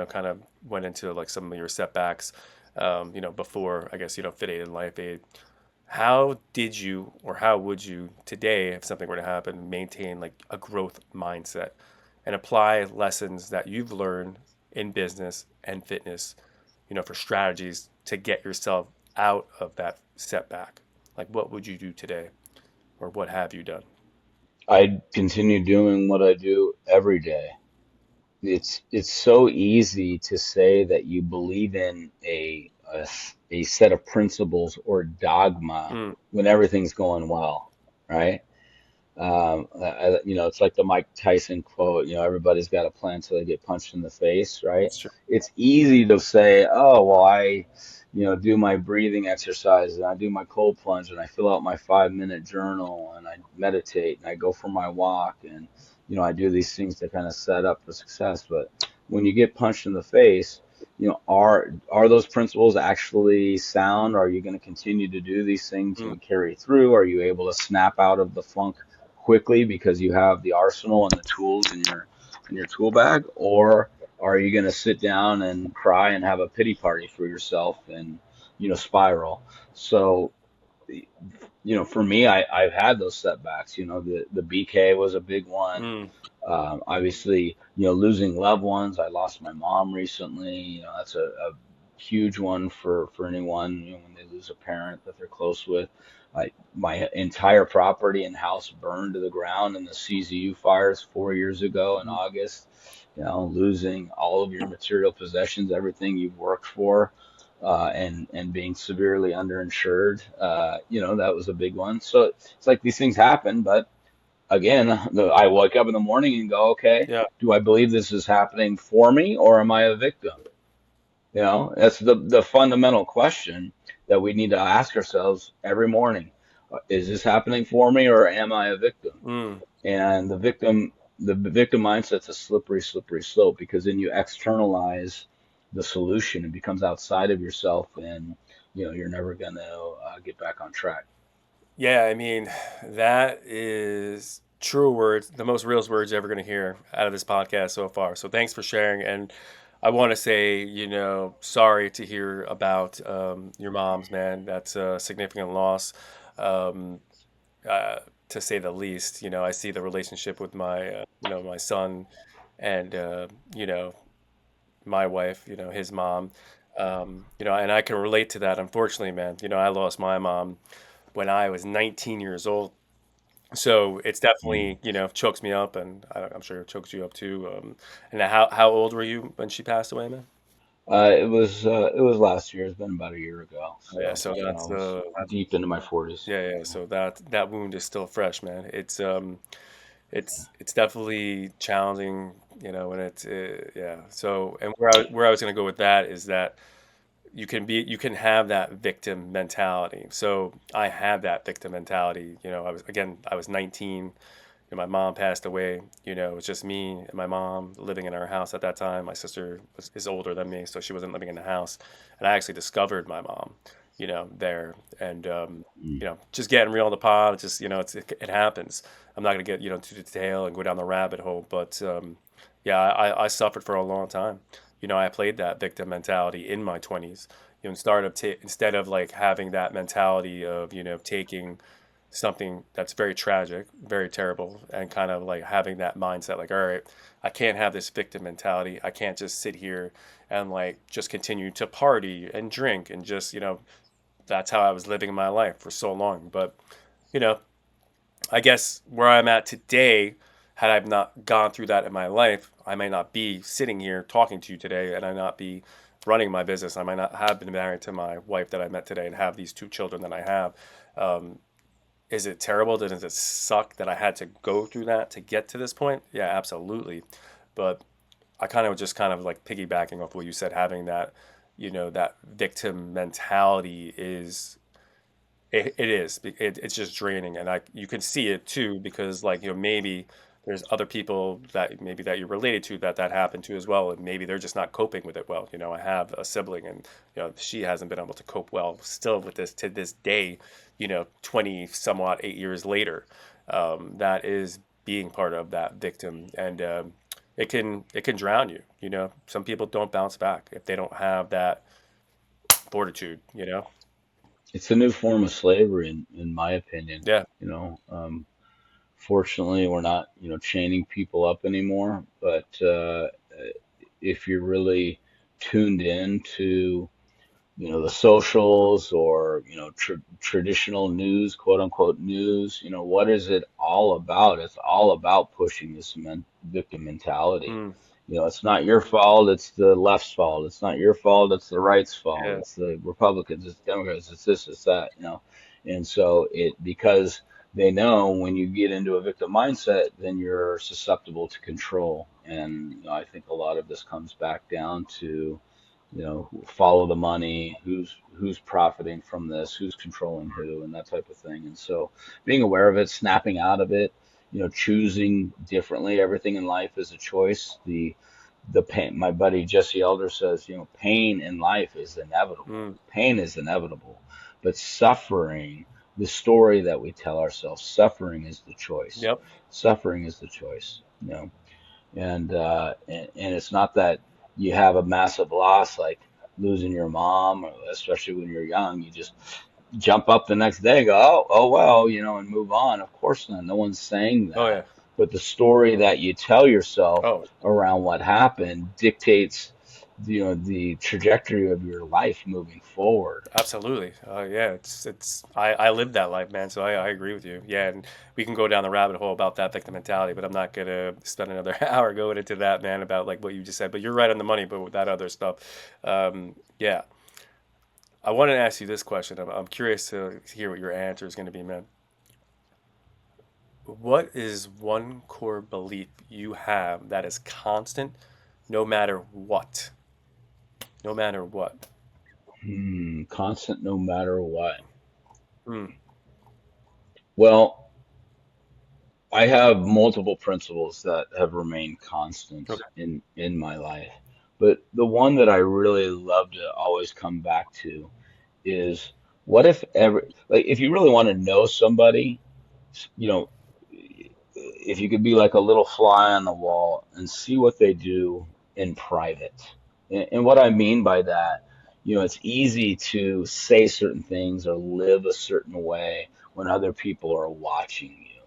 [SPEAKER 1] kind of went into like some of your setbacks, before I guess Fit Aid and Life Aid. How did you, or how would you today, if something were to happen, maintain like a growth mindset and apply lessons that you've learned in business and fitness, for strategies to get yourself out of that setback? Like, what would you do today, or what have you done?
[SPEAKER 2] I continue doing what I do every day. It's so easy to say that you believe in a set of principles or dogma
[SPEAKER 1] Mm,
[SPEAKER 2] when everything's going well, right? It's like the Mike Tyson quote, everybody's got a plan till they get punched in the face, right?
[SPEAKER 1] That's true.
[SPEAKER 2] It's easy to say, oh, well, do my breathing exercises and I do my cold plunge and I fill out my 5-minute journal and I meditate and I go for my walk and, I do these things to kind of set up for success. But when you get punched in the face, are those principles actually sound? Are you going to continue to do these things
[SPEAKER 1] Mm,
[SPEAKER 2] and carry through? Are you able to snap out of the funk quickly because you have the arsenal and the tools in your tool bag, or are you going to sit down and cry and have a pity party for yourself and spiral? So for me, I've had those setbacks. The BK was a big one.
[SPEAKER 1] mm,
[SPEAKER 2] Obviously, losing loved ones. I lost my mom recently. That's a huge one for anyone, when they lose a parent that they're close with. My entire property and house burned to the ground in the CZU fires 4 years ago in
[SPEAKER 1] mm.
[SPEAKER 2] August. Losing all of your material possessions, everything you've worked for, and being severely underinsured. That was a big one. So it's like these things happen, but again, I wake up in the morning and go, okay,
[SPEAKER 1] Yeah.
[SPEAKER 2] do I believe this is happening for me or am I a victim? That's the fundamental question that we need to ask ourselves every morning. Is this happening for me or am I a victim?
[SPEAKER 1] Mm.
[SPEAKER 2] And the victim mindset's a slippery, slippery slope because then you externalize the solution. It becomes outside of yourself, and you're never gonna get back on track.
[SPEAKER 1] Yeah, I mean, that is true words, the most realest words you're ever going to hear out of this podcast so far. So thanks for sharing. And I want to say, sorry to hear about your mom's, man. That's a significant loss, um, uh, to say the least. I see the relationship with my son and, my wife, his mom, and I can relate to that, unfortunately, man. I lost my mom when I was 19 years old. So it's
[SPEAKER 2] Mm.
[SPEAKER 1] definitely, chokes me up, and I'm sure it chokes you up too. And how old were you when she passed away, man?
[SPEAKER 2] It was last year. It's been about a year ago,
[SPEAKER 1] Yeah,
[SPEAKER 2] so
[SPEAKER 1] so
[SPEAKER 2] I was deep into my 40s.
[SPEAKER 1] yeah, yeah. So that wound is still fresh, man. It's definitely challenging, when it's yeah. So and where I was gonna go with that is that you can have that victim mentality. So I had that victim mentality. I was 19. My mom passed away. It was just me and my mom living in our house at that time. My sister is older than me, so she wasn't living in the house. And I actually discovered my mom, there. And,
[SPEAKER 2] Mm.
[SPEAKER 1] just getting real in the pod, it's just, it happens. I'm not going to get, into detail and go down the rabbit hole, but yeah, I suffered for a long time. I played that victim mentality in my 20s. Instead of like having that mentality of, taking something that's very tragic, very terrible, and kind of like having that mindset like, all right, I can't have this victim mentality. I can't just sit here and like just continue to party and drink and just, that's how I was living my life for so long. But, you know, I guess where I'm at today, had I not gone through that in my life, I might not be sitting here talking to you today and I not be running my business. I might not have been married to my wife that I met today and have these two children that I have. Um, is it terrible? Does it suck that I had to go through that to get to this point? Yeah, absolutely. But I kind of like piggybacking off what you said, having that, that victim mentality it's just draining, and you can see it too because like maybe there's other people that maybe that you're related to that happened to as well, and maybe they're just not coping with it well. I have a sibling, and she hasn't been able to cope well still with this to this day. 20 somewhat 8 years later, that is being part of that victim, and it can drown you. Some people don't bounce back if they don't have that fortitude.
[SPEAKER 2] It's a new form of slavery, in my opinion.
[SPEAKER 1] Yeah.
[SPEAKER 2] You know, fortunately, we're not, chaining people up anymore. But if you're really tuned in to, the socials or, traditional news, quote unquote news, what is it all about? It's all about pushing this victim mentality.
[SPEAKER 1] Mm,
[SPEAKER 2] It's not your fault, it's the left's fault. It's not your fault, it's the right's fault.
[SPEAKER 1] yeah.
[SPEAKER 2] It's the Republicans, it's Democrats, it's this, it's that. And so because they know when you get into a victim mindset, then you're susceptible to control. And I think a lot of this comes back down to, follow the money, who's profiting from this, who's controlling who, and that type of thing. And so being aware of it, snapping out of it, choosing differently. Everything in life is a choice. The pain, my buddy Jesse Elder says, pain in life is inevitable.
[SPEAKER 1] Mm,
[SPEAKER 2] Pain is inevitable, but suffering, the story that we tell ourselves, suffering is the choice.
[SPEAKER 1] yep.
[SPEAKER 2] Suffering is the choice. And it's not that you have a massive loss like losing your mom, especially when you're young. You just jump up the next day and go, oh well, and move on. Of course not. No one's saying
[SPEAKER 1] Oh
[SPEAKER 2] that.
[SPEAKER 1] yeah.
[SPEAKER 2] But the story that you tell yourself
[SPEAKER 1] Oh,
[SPEAKER 2] around what happened dictates, the trajectory of your life moving forward.
[SPEAKER 1] absolutely. Yeah, it's I lived that life, man. So I agree with you. Yeah, and we can go down the rabbit hole about that victim mentality, but I'm not gonna spend another hour going into that, man, about like what you just said. But you're right on the money. But with that other stuff, yeah, I want to ask you this question. I'm curious to hear what your answer is going to be, man. What is one core belief you have that is constant, no matter what? No matter what.
[SPEAKER 2] Constant no matter what.
[SPEAKER 1] Hmm.
[SPEAKER 2] Well, I have multiple principles that have remained constant
[SPEAKER 1] Okay.
[SPEAKER 2] in my life, but the one that I really love to always come back to is, what if if you really want to know somebody, you know, if you could be like a little fly on the wall and see what they do in private. And what I mean by that, it's easy to say certain things or live a certain way when other people are watching you.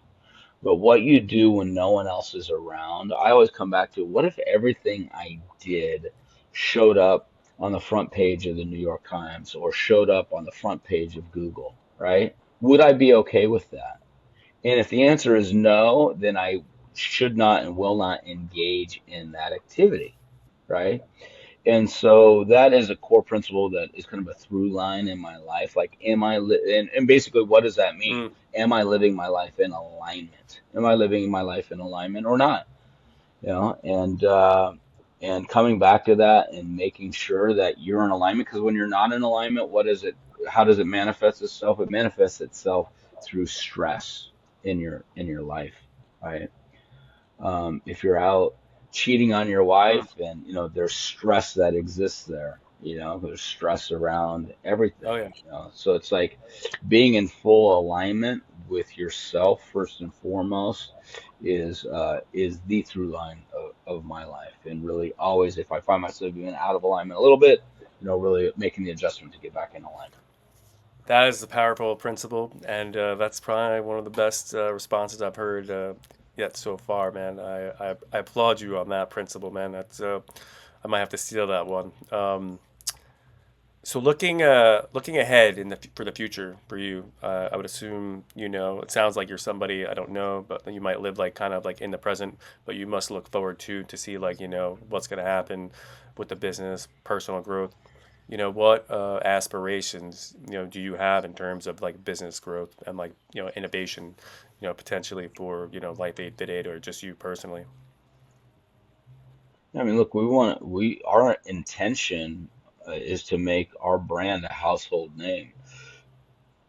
[SPEAKER 2] But what you do when no one else is around, I always come back to, what if everything I did showed up on the front page of the New York Times or showed up on the front page of Google, right? Would I be okay with that? And if the answer is no, then I should not and will not engage in that activity, right? And so that is a core principle that is kind of a through line in my life. Like, and basically, what does that mean?
[SPEAKER 1] Mm,
[SPEAKER 2] Am I living my life in alignment? Am I living my life in alignment or not? And coming back to that and making sure that you're in alignment. Because when you're not in alignment, what is it? How does it manifest itself? It manifests itself through stress in your life, right? If you're out cheating on your
[SPEAKER 1] mm.
[SPEAKER 2] wife, and there's stress that exists there. There's stress around
[SPEAKER 1] Oh
[SPEAKER 2] everything.
[SPEAKER 1] yeah.
[SPEAKER 2] So it's like being in full alignment with yourself first and foremost is the through line of my life. And really, always, if I find myself being out of alignment a little bit, really making the adjustment to get back in alignment.
[SPEAKER 1] That is the powerful principle, and that's probably one of the best responses I've heard yet so far, man. I applaud you on that principle, man. That's I might have to steal that one. So looking ahead for the future for you, I would assume it sounds like you're somebody I don't know, but you might live like kind of like in the present, but you must look forward to see like what's going to happen with the business, personal growth. What aspirations do you have in terms of like business growth and like innovation, potentially for LifeAid, FitAid, or just you personally?
[SPEAKER 2] I mean, look, our intention is to make our brand a household name.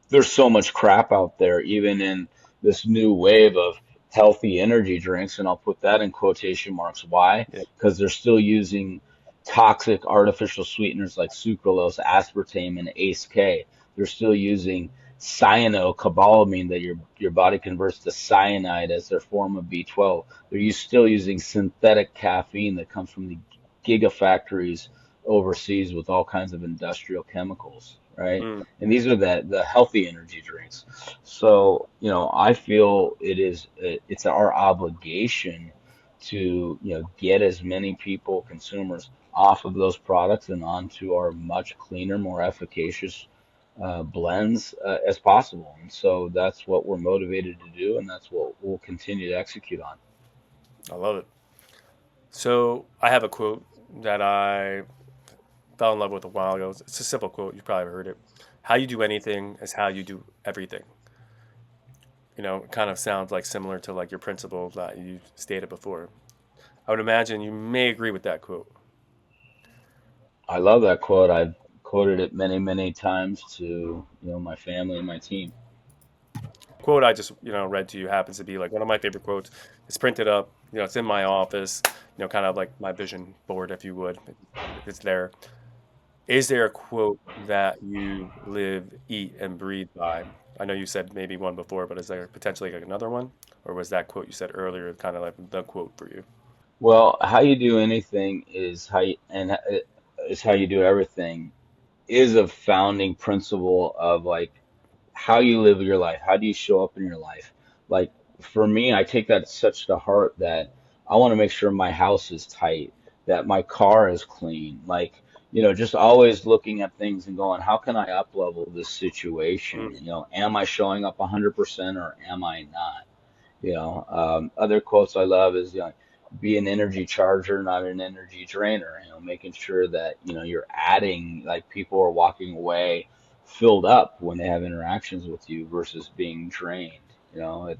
[SPEAKER 2] There's so much crap out there, even in this new wave of healthy energy drinks, and I'll put that in quotation marks. Why?
[SPEAKER 1] Yeah.
[SPEAKER 2] Because they're still using toxic artificial sweeteners like sucralose, aspartame, and Ace K. They're still using cyanocobalamin that your body converts to cyanide as their form of B12. Still using synthetic caffeine that comes from the gigafactories overseas with all kinds of industrial chemicals, right?
[SPEAKER 1] Mm,
[SPEAKER 2] And these are the healthy energy drinks. So, I feel it's our obligation to, get as many people, consumers, off of those products and onto our much cleaner, more efficacious blends as possible. And so that's what we're motivated to do, and that's what we'll continue to execute on.
[SPEAKER 1] I love it. So I have a quote that I fell in love with a while ago. It's a simple quote. You probably heard it. How you do anything is how you do everything. It kind of sounds like similar to like your principle that you stated before. I would imagine you may agree with that quote.
[SPEAKER 2] I love that quote. I've quoted it many, many times to, my family and my team.
[SPEAKER 1] Quote I just read to you happens to be like one of my favorite quotes. It's printed up. It's in my office. Kind of like my vision board, if you would. It's there. Is there a quote that you live, eat, and breathe by? I know you said maybe one before, but is there potentially like another one, or was that quote you said earlier kind of like the quote for you?
[SPEAKER 2] Well, how you do anything is how you do everything is a founding principle of like how you live your life. How do you show up in your life? Like for me, I take that such to heart that I want to make sure my house is tight, that my car is clean. Like, just always looking at things and going, how can I up level this situation?
[SPEAKER 1] Mm.
[SPEAKER 2] Am I showing up 100% or am I not? Other quotes I love is, be an energy charger, not an energy drainer. Making sure that, you're adding, like people are walking away filled up when they have interactions with you versus being drained. I'm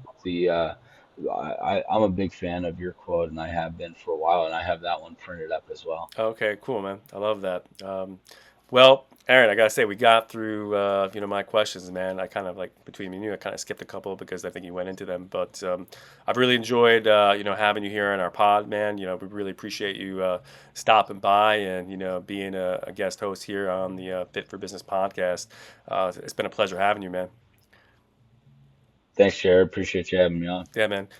[SPEAKER 2] a big fan of your quote, and I have been for a while, and I have that one printed up as well.
[SPEAKER 1] Okay, cool, man. I love that. Well, Aaron, I gotta say we got through my questions, man. I kind of like between me and you, I kind of skipped a couple because I think you went into them. But I've really enjoyed having you here on our pod, man. We really appreciate you stopping by and being a guest host here on the Fit for Business podcast. It's been a pleasure having you, man.
[SPEAKER 2] Thanks, Jared. Appreciate you having me on.
[SPEAKER 1] Yeah, man.